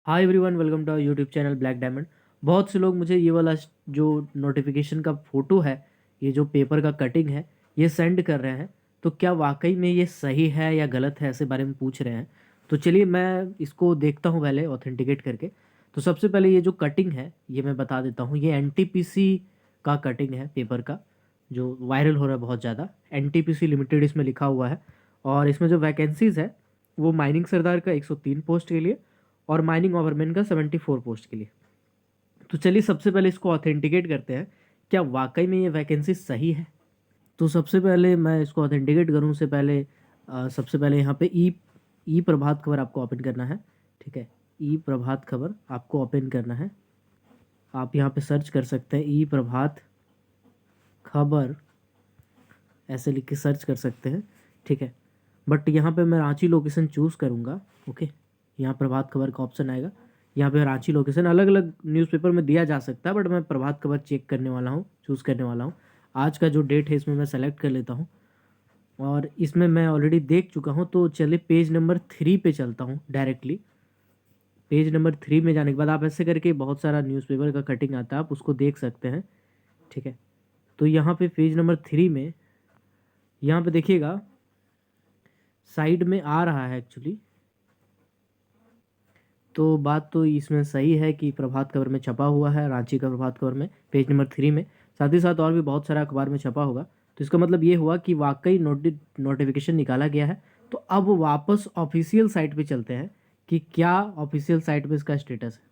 Hi everyone, welcome to YouTube channel Black Diamond. बहुत से लोग मुझे ये वाला जो नोटिफिकेशन का फ़ोटो है, ये जो पेपर का कटिंग है, ये सेंड कर रहे हैं। तो क्या वाकई में ये सही है या गलत है, ऐसे बारे में पूछ रहे हैं। तो चलिए मैं इसको देखता हूँ पहले ऑथेंटिकेट करके। तो सबसे पहले ये जो कटिंग है ये मैं बता देता हूँ, ये एनटीपीसी का कटिंग है पेपर का, जो वायरल हो रहा है बहुत ज़्यादा। एनटीपीसी लिमिटेड इसमें लिखा हुआ है। और इसमें जो वैकेंसीज़ है वो माइनिंग सरदार का 103 पोस्ट के लिए और माइनिंग ओवरमैन का 74 पोस्ट के लिए। तो चलिए सबसे पहले इसको ऑथेंटिकेट करते हैं, क्या वाकई में ये वैकेंसी सही है। तो सबसे पहले मैं इसको ऑथेंटिकेट करूँ उससे पहले सबसे पहले यहाँ पे ई ई प्रभात खबर आपको ओपन करना है। ठीक है, ई प्रभात खबर आपको ओपन करना है। आप यहाँ पे सर्च कर सकते हैं ई प्रभात खबर, ऐसे लिख के सर्च कर सकते हैं। ठीक है, बट यहाँ पे मैं रांची लोकेशन चूज़ करूँगा। ओके, यहाँ प्रभात खबर का ऑप्शन आएगा। यहाँ पे रांची लोकेशन अलग अलग न्यूज़पेपर में दिया जा सकता है, बट मैं प्रभात खबर चेक करने वाला हूँ, चूज़ करने वाला हूँ। आज का जो डेट है इसमें मैं सेलेक्ट कर लेता हूँ और इसमें मैं ऑलरेडी देख चुका हूँ। तो चलिए पेज नंबर 3 पे चलता हूँ डायरेक्टली। पेज नंबर 3 में जाने के बाद आप ऐसे करके बहुत सारा न्यूज़पेपर का कटिंग आता है, आप उसको देख सकते हैं। ठीक है, तो यहाँ पे पेज नंबर 3 में यहाँ पे देखिएगा, साइड में आ रहा है एक्चुअली। तो बात तो इसमें सही है कि प्रभात खबर में छपा हुआ है, रांची का प्रभात खबर में पेज नंबर 3 में। साथ ही साथ और भी बहुत सारा अखबार में छपा होगा। तो इसका मतलब ये हुआ कि वाकई नोटिफिकेशन निकाला गया है। तो अब वापस ऑफिशियल साइट पे चलते हैं कि क्या ऑफिशियल साइट पे इसका स्टेटस है।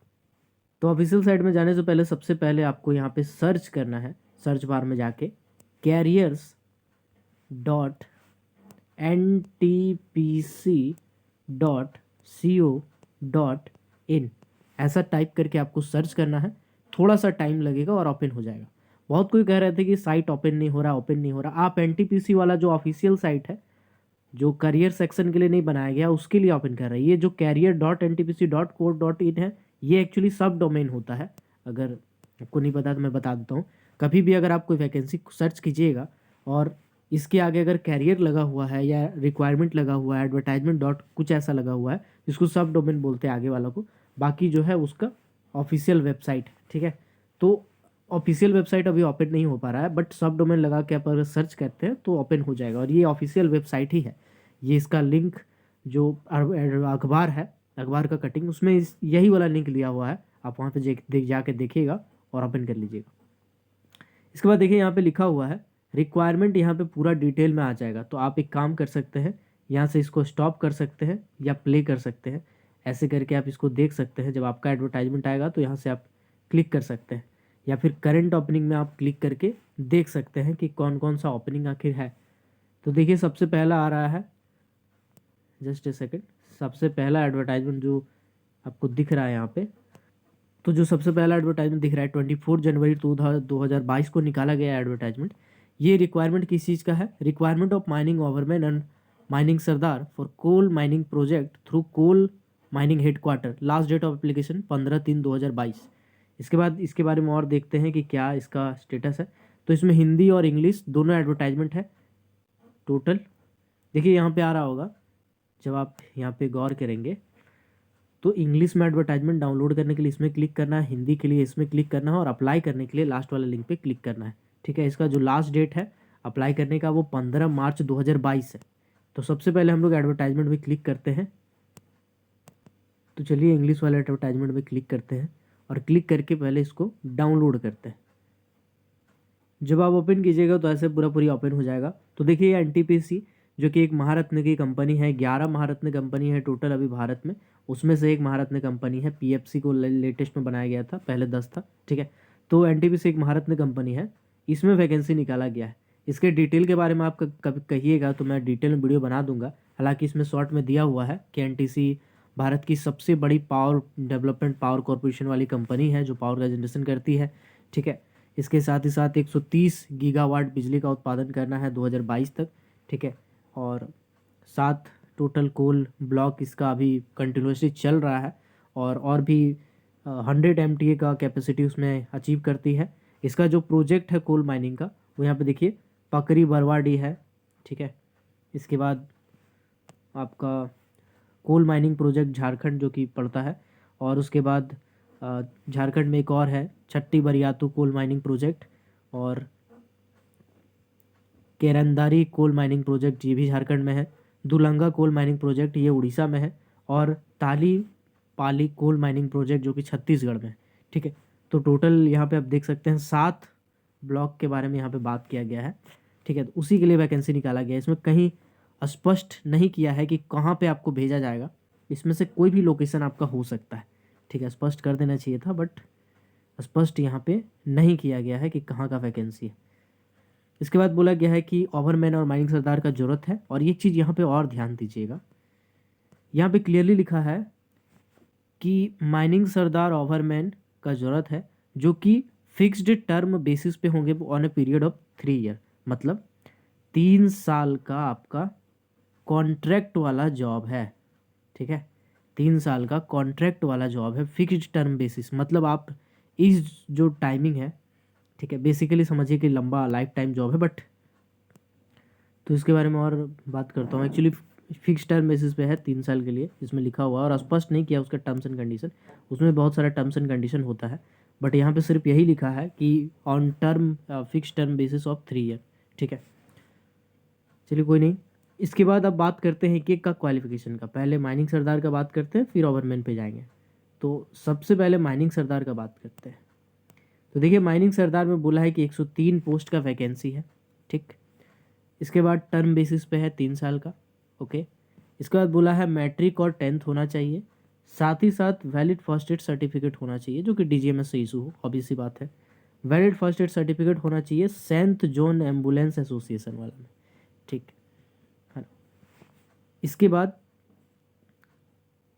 तो ऑफिशियल साइट में जाने से पहले सबसे पहले आपको यहाँ पे सर्च करना है, सर्च बार में जाके careers dot N T P C dot C O dot in ऐसा टाइप करके आपको सर्च करना है। थोड़ा सा टाइम लगेगा और ओपन हो जाएगा। बहुत कोई कह रहे थे कि साइट ओपन नहीं हो रहा, ओपन नहीं हो रहा। आप एनटीपीसी वाला जो ऑफिशियल साइट है, जो करियर सेक्शन के लिए नहीं बनाया गया, उसके लिए ओपन कर रहे हैं। ये जो career dot N T P C dot code dot in है, ये एक्चुअली सब डोमेन होता है। अगर आपको नहीं पता तो मैं बता देता हूँ। कभी भी अगर आप कोई वैकेंसी सर्च कीजिएगा और इसके आगे अगर कैरियर लगा हुआ है या रिक्वायरमेंट लगा हुआ है, एडवर्टाइजमेंट डॉट कुछ ऐसा लगा हुआ है, जिसको सब डोमेन बोलते हैं आगे वाला को, बाकी जो है उसका ऑफिशियल वेबसाइट है। ठीक है, तो ऑफिशियल वेबसाइट अभी ओपन नहीं हो पा रहा है, बट सब डोमेन लगा के आप अगर सर्च करते हैं तो ओपन हो जाएगा। और ये ऑफिशियल वेबसाइट ही है। ये इसका लिंक जो अखबार है, अखबार का कटिंग, उसमें यही वाला लिंक लिया हुआ है। आप वहाँ पे जाके देखिएगा और ओपन कर लीजिएगा। इसके बाद देखिए यहाँ पे लिखा हुआ है रिक्वायरमेंट, यहाँ पे पूरा डिटेल में आ जाएगा। तो आप एक काम कर सकते हैं, यहाँ से इसको स्टॉप कर सकते हैं या प्ले कर सकते हैं। ऐसे करके आप इसको देख सकते हैं। जब आपका एडवर्टाइजमेंट आएगा तो यहाँ से आप क्लिक कर सकते हैं, या फिर करंट ओपनिंग में आप क्लिक करके देख सकते हैं कि कौन कौन सा ओपनिंग आखिर है। तो देखिए सबसे पहला आ रहा है, जस्ट ए सेकेंड, सबसे पहला एडवर्टाइजमेंट जो आपको दिख रहा है यहाँ पे, तो जो सबसे पहला एडवर्टाइजमेंट दिख रहा है 24 जनवरी 2022 को निकाला गया एडवर्टाइजमेंट। ये रिक्वायरमेंट किस चीज़ का है? Requirement of mining overman and mining sardar for coal mining project through coal mining headquarter. Last date of application 15/3/2022। इसके बाद इसके बारे में और देखते हैं कि क्या इसका स्टेटस है। तो इसमें हिंदी और इंग्लिश दोनों एडवर्टाइजमेंट है टोटल। देखिए यहाँ पे आ रहा होगा, जब आप यहाँ पे गौर करेंगे तो इंग्लिश में एडवर्टाइजमेंट डाउनलोड करने के लिए इसमें क्लिक करना है, हिंदी के लिए इसमें क्लिक करना है और अप्लाई करने के लिए लास्ट वाले लिंक पे क्लिक करना है। ठीक है, इसका जो लास्ट डेट है अप्लाई करने का वो 15 मार्च 2022 है। तो सबसे पहले हम लोग एडवर्टाइजमेंट में क्लिक करते हैं। तो चलिए इंग्लिश वाले एडवर्टाइजमेंट में क्लिक करते हैं और क्लिक करके पहले इसको डाउनलोड करते हैं। जब आप ओपन कीजिएगा तो ऐसे पूरा पूरी ओपन हो जाएगा। तो देखिए एनटीपीसी जो कि एक महारत्न की कंपनी है, 11 महारत्न कंपनी है टोटल अभी भारत में, उसमें से एक महारत्न कंपनी है। पीएफसी को लेटेस्ट में बनाया गया था, पहले 10 था। ठीक है, तो एनटीपीसी एक महारत्न कंपनी है, इसमें वैकेंसी निकाला गया है। इसके डिटेल के बारे में आप कभी कहिएगा तो मैं डिटेल में वीडियो बना दूंगा। हालांकि इसमें शॉर्ट में दिया हुआ है कि एनटीसी भारत की सबसे बड़ी पावर डेवलपमेंट पावर कॉरपोरेशन वाली कंपनी है, जो पावर का जनरेशन करती है। ठीक है, इसके साथ ही साथ 130 गीगावाट बिजली का उत्पादन करना है 2022 तक। ठीक है, और 7 टोटल कोल ब्लॉक इसका अभी कंटिन्यूसली चल रहा है, और भी 100 MTA का कैपेसिटी उसमें अचीव करती है। इसका जो प्रोजेक्ट है कोल माइनिंग का, वो यहाँ पे देखिए पकरी बरवाडी है। ठीक है, इसके बाद आपका कोल माइनिंग प्रोजेक्ट झारखंड जो कि पड़ता है, और उसके बाद झारखंड में एक और है छट्टी बरियातू कोल माइनिंग प्रोजेक्ट, और केरंदारी कोल माइनिंग प्रोजेक्ट ये भी झारखंड में है, दुलंगा कोल माइनिंग प्रोजेक्ट ये उड़ीसा में है, और ताली पाली कोल माइनिंग प्रोजेक्ट जो कि छत्तीसगढ़ में है। ठीक है, तो टोटल यहाँ पे आप देख सकते हैं 7 ब्लॉक के बारे में यहाँ पे बात किया गया है। ठीक है, तो उसी के लिए वैकेंसी निकाला गया है। इसमें कहीं स्पष्ट नहीं किया है कि कहाँ पे आपको भेजा जाएगा, इसमें से कोई भी लोकेशन आपका हो सकता है। ठीक है, स्पष्ट कर देना चाहिए था, बट स्पष्ट यहाँ पे नहीं किया गया है कि कहाँ का वैकेंसी है। इसके बाद बोला गया है कि ओवरमैन और माइनिंग सरदार का जरूरत है, और ये चीज़ यहाँ पे और ध्यान दीजिएगा, यहाँ पे क्लियरली लिखा है कि माइनिंग सरदार ओवरमैन का जरूरत है जो कि फिक्स्ड टर्म बेसिस पे होंगे on a period of 3 year, मतलब 3 साल का आपका कॉन्ट्रैक्ट वाला जॉब है। ठीक है, 3 साल का कॉन्ट्रैक्ट वाला जॉब है, फिक्स्ड टर्म बेसिस, मतलब आप इस जो टाइमिंग है, ठीक है, बेसिकली समझिए कि लंबा लाइफ टाइम जॉब है। बट तो इसके बारे में और बात करता हूँ। एक्चुअली फिक्स टर्म बेसिस पे है 3 साल के लिए, इसमें लिखा हुआ है, और स्पष्ट नहीं किया उसका टर्म्स एंड कंडीशन, उसमें बहुत सारा टर्म्स एंड कंडीशन होता है, बट यहाँ पे सिर्फ यही लिखा है कि on term fix term basis of 3 year. ठीक है, चलिए कोई नहीं। इसके बाद अब बात करते हैं कि का क्वालिफिकेशन का। पहले माइनिंग सरदार का बात करते हैं, फिर ओवरमैन पे जाएंगे। तो सबसे पहले माइनिंग सरदार का बात करते हैं। तो देखिए, माइनिंग सरदार में बोला है कि 103 पोस्ट का वैकेंसी है। ठीक, इसके बाद टर्म बेसिस पे है 3 साल का। ओके, इसके बाद बोला है मैट्रिक और 10th होना चाहिए, साथ ही साथ वैलिड फर्स्ट एड सर्टिफिकेट होना चाहिए जो कि डीजीएमएस से इशू हो, ऑब्वियस सी बात है। वैलिड फर्स्ट एड सर्टिफिकेट होना चाहिए सेंट जॉन एम्बुलेंस एसोसिएशन वाला में। ठीक है ना। इसके बाद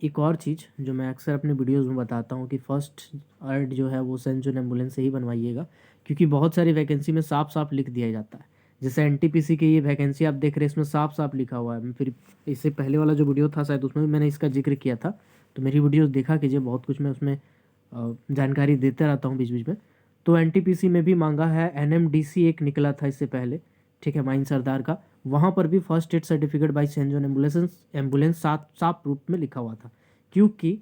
एक और चीज़ जो मैं अक्सर अपने वीडियोस में बताता हूँ कि फर्स्ट एड जो है वो सेंट जॉन एम्बुलेंस से ही बनवाइएगा, क्योंकि बहुत सारी वैकेंसी में साफ साफ लिख दिया जाता है। जैसे एनटीपीसी की ये वैकेंसी आप देख रहे हैं, इसमें साफ साफ लिखा हुआ है। मैं फिर इससे पहले वाला जो वीडियो था शायद उसमें भी मैंने इसका जिक्र किया था, तो मेरी वीडियोस देखा कीजिए, बहुत कुछ मैं उसमें जानकारी देते रहता हूँ बीच बीच में। तो एनटीपीसी में भी मांगा है, एनएमडीसी एक निकला था इससे पहले, ठीक है, माइन सरदार का, वहाँ पर भी first aid certificate by Saint John ambulance साफ साफ रूप में लिखा हुआ था, क्योंकि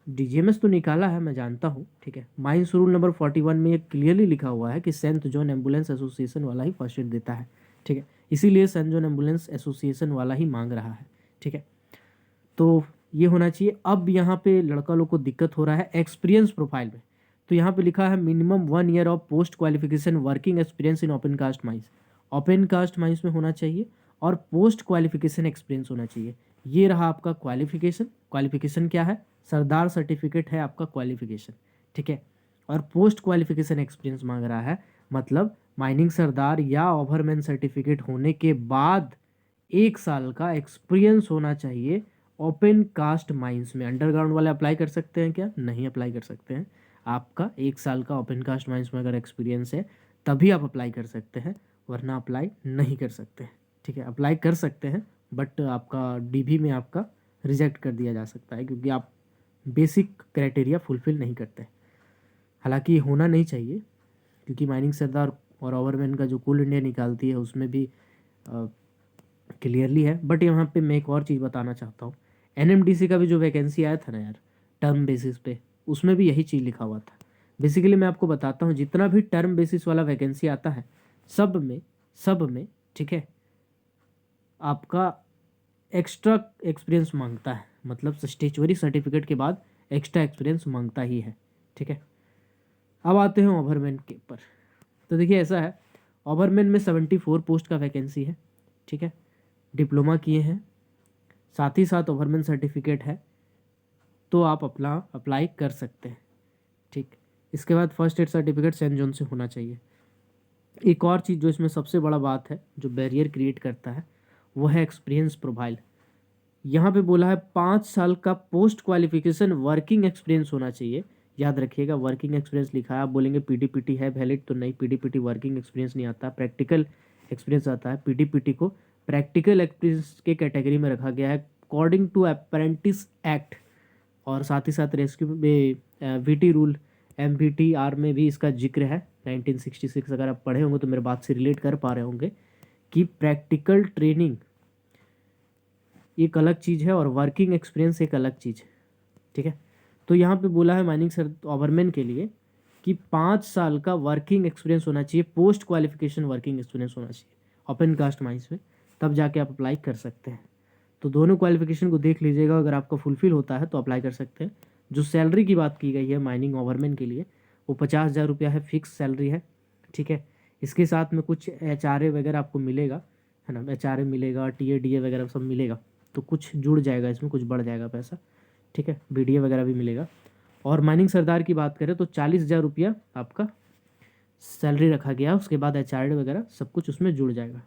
डीजीएमएस तो निकाला है मैं जानता हूँ। ठीक है, माइंस रूल नंबर 41 में ये क्लियरली लिखा हुआ है कि सेंट जॉन एम्बुलेंस एसोसिएशन वाला ही फर्स्ट एड देता है। ठीक है, इसीलिए सेंट जॉन एम्बुलेंस एसोसिएशन वाला ही मांग रहा है। ठीक है, तो ये होना चाहिए। अब यहाँ पे लड़का लोग को दिक्कत हो रहा है एक्सपीरियंस प्रोफाइल में। तो यहाँ पे लिखा है minimum 1 year of post qualification working experience in open cast mines. Open cast mines में होना चाहिए, और पोस्ट क्वालिफिकेशन एक्सपीरियंस होना चाहिए। ये रहा आपका क्वालिफिकेशन। क्वालिफिकेशन क्या है? सरदार सर्टिफिकेट है आपका क्वालिफिकेशन। ठीक है, और पोस्ट क्वालिफिकेशन एक्सपीरियंस मांग रहा है, मतलब माइनिंग सरदार या ओवरमैन सर्टिफिकेट होने के बाद 1 साल का एक्सपीरियंस होना चाहिए ओपन कास्ट माइंस में। अंडरग्राउंड वाले अप्लाई कर सकते हैं क्या? नहीं अप्लाई कर सकते हैं। आपका 1 साल का ओपन कास्ट माइंस में अगर एक्सपीरियंस है तभी आप अप्लाई कर सकते हैं, वरना अप्लाई नहीं कर सकते हैं। ठीक है, अप्लाई कर सकते हैं, बट आपका डीबी में आपका रिजेक्ट कर दिया जा सकता है, क्योंकि आप बेसिक क्राइटेरिया फुलफिल नहीं करते। हालांकि होना नहीं चाहिए, क्योंकि माइनिंग सरदार और ओवरमैन का जो कोल इंडिया निकालती है उसमें भी क्लियरली है। बट यहाँ पे मैं एक और चीज़ बताना चाहता हूँ, एनएमडीसी का भी जो वैकेंसी आया था ना यार, टर्म बेसिस पे, उसमें भी यही चीज़ लिखा हुआ था। बेसिकली मैं आपको बताता हूँ, जितना भी टर्म बेसिस वाला वैकेंसी आता है सब में ठीक है, आपका एक्स्ट्रा एक्सपीरियंस मांगता है, मतलब स्टेचुअरी सर्टिफिकेट के बाद एक्स्ट्रा एक्सपीरियंस मांगता ही है। ठीक है, अब आते हैं ओवरमैन के ऊपर। तो देखिए ऐसा है, ओवरमैन में 74 पोस्ट का वैकेंसी है। ठीक है, डिप्लोमा किए हैं, साथ ही साथ ओवरमैन सर्टिफिकेट है, तो आप अपना अप्लाई कर सकते हैं। ठीक, इसके बाद first aid certificate Saint John से होना चाहिए। एक और चीज़ जो इसमें सबसे बड़ा बात है, जो बैरियर क्रिएट करता है, वो है एक्सपीरियंस प्रोफाइल। यहाँ पे बोला है 5 साल का पोस्ट क्वालिफिकेशन वर्किंग एक्सपीरियंस होना चाहिए। याद रखिएगा, वर्किंग एक्सपीरियंस लिखा है। आप बोलेंगे पीडीपीटी है वैलिड, तो नहीं, पीडीपीटी वर्किंग एक्सपीरियंस नहीं आता, प्रैक्टिकल एक्सपीरियंस आता है। पीडीपीटी को प्रैक्टिकल एक्सपीरियंस के कैटेगरी में रखा गया है अकॉर्डिंग टू अप्रेंटिस एक्ट, और साथ ही साथ रेस्क्यू में वीटी रूल एमवीटीआर में भी इसका जिक्र है 1966। अगर आप पढ़े होंगे तो मेरे बात से रिलेट कर पा रहे होंगे कि प्रैक्टिकल ट्रेनिंग एक अलग चीज़ है और वर्किंग एक्सपीरियंस एक अलग चीज़ है। ठीक है, तो यहाँ पे बोला है माइनिंग सर ओवरमैन के लिए कि 5 साल का वर्किंग एक्सपीरियंस होना चाहिए, पोस्ट क्वालिफिकेशन वर्किंग एक्सपीरियंस होना चाहिए ओपन कास्ट माइंस में, तब जाके आप अप्लाई कर सकते हैं। तो दोनों क्वालिफिकेशन को देख लीजिएगा, अगर आपका फुलफिल होता है तो अप्लाई कर सकते हैं। जो सैलरी की बात की गई है माइनिंग ओवरमैन के लिए, वो 50,000 रुपया है, फिक्स सैलरी है, ठीक है। इसके साथ में कुछ HRA वगैरह आपको मिलेगा, है ना, HRA मिलेगा, TA DA वगैरह सब मिलेगा, तो कुछ जुड़ जाएगा इसमें, कुछ बढ़ जाएगा पैसा, ठीक है। BDA वगैरह भी मिलेगा। और माइनिंग सरदार की बात करें तो 40,000 रुपया आपका सैलरी रखा गया, उसके बाद HRA वगैरह सब कुछ उसमें जुड़ जाएगा।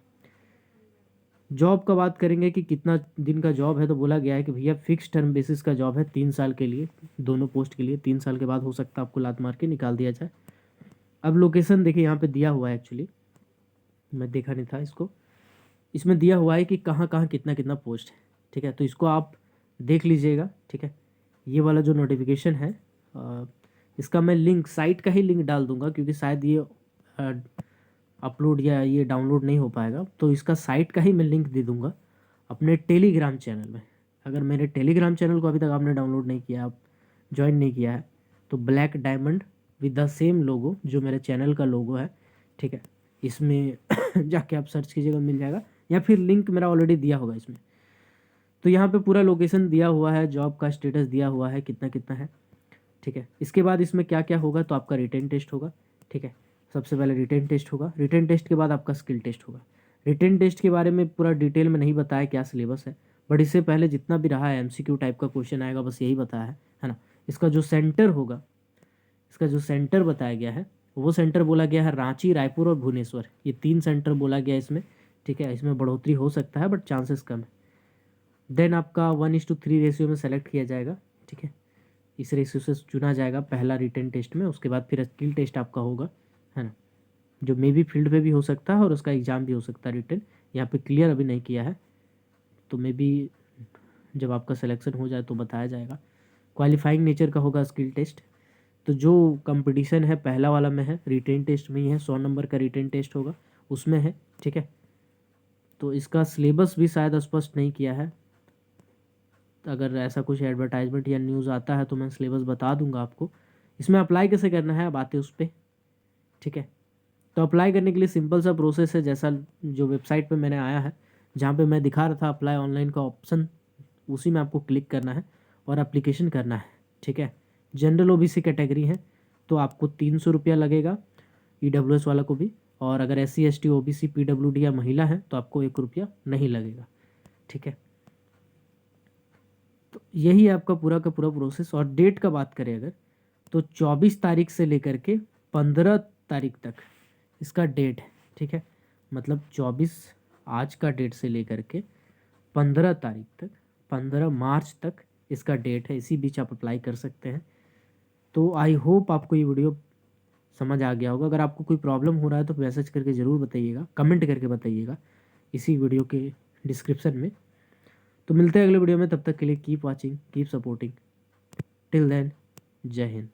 जॉब का बात करेंगे कि कितना दिन का जॉब है, तो बोला गया है कि भैया फिक्स टर्म बेसिस का जॉब है, 3 साल के लिए, दोनों पोस्ट के लिए। 3 साल के बाद हो सकता है आपको लात मार के निकाल दिया जाए। अब लोकेशन देखिए यहाँ पे दिया हुआ है, एक्चुअली मैं देखा नहीं था इसको, इसमें दिया हुआ है कि कहाँ कहाँ कितना कितना पोस्ट है, ठीक है। तो इसको आप देख लीजिएगा, ठीक है। ये वाला जो नोटिफिकेशन है, इसका मैं लिंक, साइट का ही लिंक डाल दूंगा, क्योंकि शायद ये अपलोड या ये डाउनलोड नहीं हो पाएगा, तो इसका साइट का ही मैं लिंक दे दूंगा अपने टेलीग्राम चैनल में। अगर मेरे टेलीग्राम चैनल को अभी तक आपने डाउनलोड नहीं किया, आप ज्वाइन नहीं किया है, तो black diamond with the same logo जो मेरे चैनल का लोगो है, ठीक है, इसमें जाके आप सर्च कीजिएगा, मिल जाएगा, या फिर लिंक मेरा ऑलरेडी दिया होगा इसमें। तो यहाँ पे पूरा लोकेशन दिया हुआ है, जॉब का स्टेटस दिया हुआ है, कितना कितना है, ठीक है। इसके बाद इसमें क्या क्या होगा, तो आपका रिटेन टेस्ट होगा, ठीक है। सबसे पहले रिटेन टेस्ट होगा, रिटेन टेस्ट के बाद आपका स्किल टेस्ट होगा। रिटेन टेस्ट के बारे में पूरा डिटेल में नहीं बताया क्या सिलेबस है, बट इससे पहले जितना भी रहा है MCQ टाइप का क्वेश्चन आएगा, बस यही बताया है ना। इसका जो सेंटर होगा, इसका जो सेंटर बताया गया है, वो सेंटर बोला गया है रांची, रायपुर और भुवनेश्वर, ये 3 सेंटर बोला गया है इसमें, ठीक है। इसमें बढ़ोतरी हो सकता है बट चांसेस कम है। देन आपका 1:3 रेशियो में सेलेक्ट किया जाएगा, ठीक है। इस रेशियो से चुना जाएगा पहला रिटेन टेस्ट में, उसके बाद फिर स्किल टेस्ट आपका होगा, है ना, जो मे बी फील्ड पे भी हो सकता है और उसका एग्ज़ाम भी हो सकता है रिटेन। यहाँ पे क्लियर अभी नहीं किया है, तो मे बी जब आपका सिलेक्शन हो जाए तो बताया जाएगा। क्वालिफाइंग नेचर का होगा स्किल टेस्ट। तो जो कंपटीशन है पहला वाला में है, रिटेन टेस्ट में ही है, 100 नंबर का रिटेन टेस्ट होगा, उसमें है, ठीक है। तो इसका सिलेबस भी शायद स्पष्ट नहीं किया है, अगर ऐसा कुछ एडवर्टाइजमेंट या न्यूज़ आता है तो मैं सिलेबस बता दूंगा आपको। इसमें अप्लाई कैसे करना है, अब आते उस पर, ठीक है। तो अप्लाई करने के लिए सिंपल सा प्रोसेस है, जैसा जो वेबसाइट पे मैंने आया है, जहाँ पे मैं दिखा रहा था अप्लाई ऑनलाइन का ऑप्शन, उसी में आपको क्लिक करना है और एप्लीकेशन करना है, ठीक है। जनरल OBC कैटेगरी है तो आपको 300 रुपया लगेगा, EWS वाला को भी, और अगर SC ST OBC PWD या महिला है तो आपको 1 रुपया नहीं लगेगा, ठीक है। तो यही है आपका पूरा का पूरा प्रोसेस। और डेट का बात करें अगर, तो 24 तारीख से लेकर के 15 तारीख तक इसका डेट है, ठीक है। मतलब 24 आज का डेट से लेकर के 15 तारीख तक, 15 मार्च तक इसका डेट है, इसी बीच आप अप्लाई कर सकते हैं। तो आई होप आपको ये वीडियो समझ आ गया होगा। अगर आपको कोई प्रॉब्लम हो रहा है तो मैसेज करके ज़रूर बताइएगा, कमेंट करके बताइएगा इसी वीडियो के डिस्क्रिप्शन में। तो मिलते हैं अगले वीडियो में, तब तक के लिए keep watching, keep supporting, till then, Jai Hind.